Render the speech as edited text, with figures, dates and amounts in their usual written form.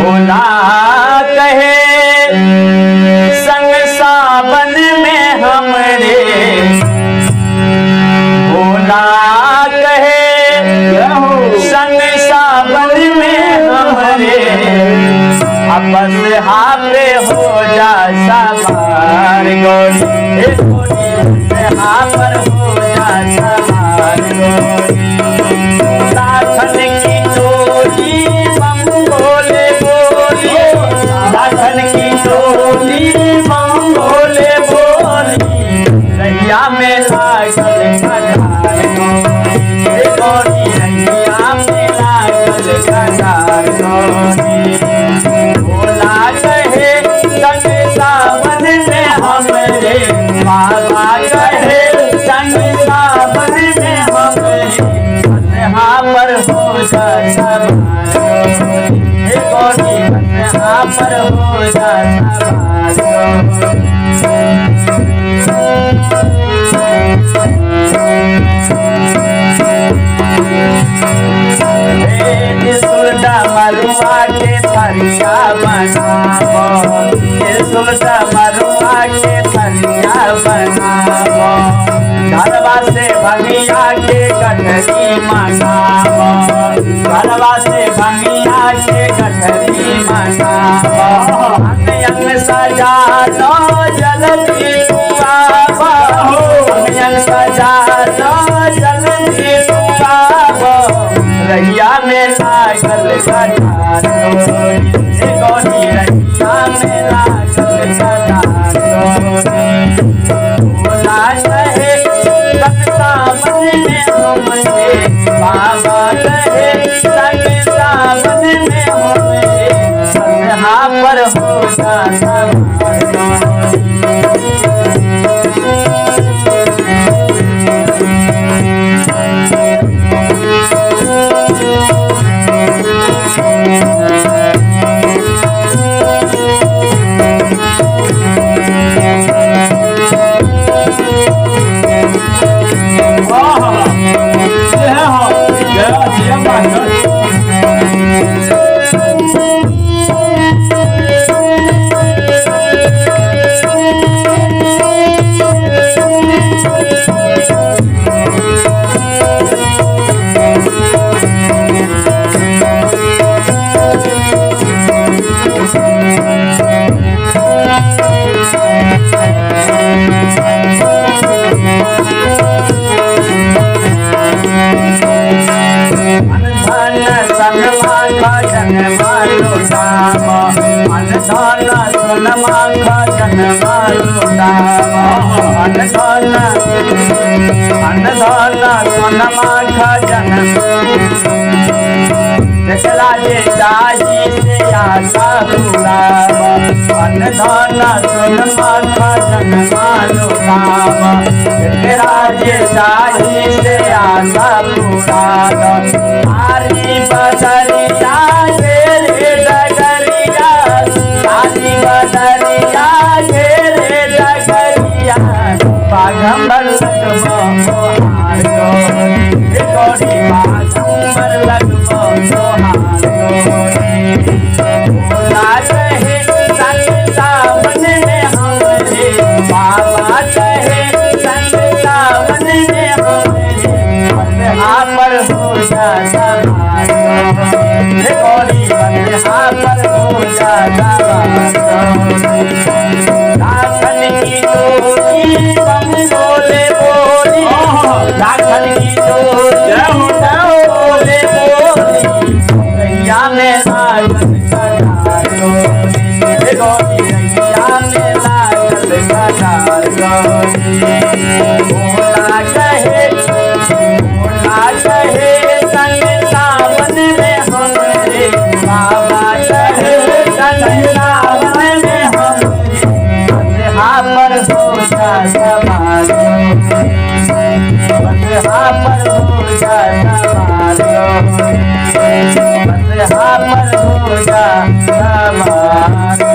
भोला कहे संग सावन में हमरे, भोला कहे संग सावन में हमरे, आपस हाथे हो जा सवार गोरी, यहाँ पर हो जा सवार गोरी। लाखन की टोली बम भोले बोली, लाखन की टोली बम भोले बोली, रैया में लागल कटार गोरी, रैया में लागल कटार गोरी। भोला कहे संग सावन में हमरे, बाबा कहे संग सावन में हमरे, यहाँ पर हो जा सवार गोरी, यहाँ पर हो जा सवार मरुआ के थरिया बनावो, सुलटा मरुआ के थरिया बनावो, घरवा से भंगिया के गठरी मंगावो, घरवा से भंगिया के गठरी मंगावो। अंग सजा लो जल्दी आवो, अंग सजा लो जल्दी आवो, रैया में लागल कटार गोरी, रैया में लागल कटार गोरी। भोला कहे संग सावन में हमरे, बाबा कहे संग सावन में हमरे, यहाँ पर हो जा सवार गोरी। जकरा जे चाही से आशा पुरावा, अन्नदाना सोनमा खजन मालूमावा, जकरा जे चाही से आशा पुरावा। आरी बदरिया घेरे डगरिया, आरी बदरिया घेरे डगरिया, बाघंबर लगबो हार गोरी, गोरी बाघंबर लगबो हार गोरी। भोला कहे संग सावन में हमरे, बाबा कहे संग सावन में हमरे, यहाँ पर हो जा सवार गोरी, यहाँ पर हो जा सवार गोरी। लाखन की टोली बम भोले बोली, लाखन की टोली बोले बोली, रैया में लागल कटार गोरी, गोरी रैया में लागल कटार गोरी। भोला कहे संग सावन में हमरे, बाबा कहे संग सावन में हमरे, यहाँ पर हो जा सवार गोरी, यहाँ पर हो जा सवार गोरी, यहाँ पर हो जा सवार।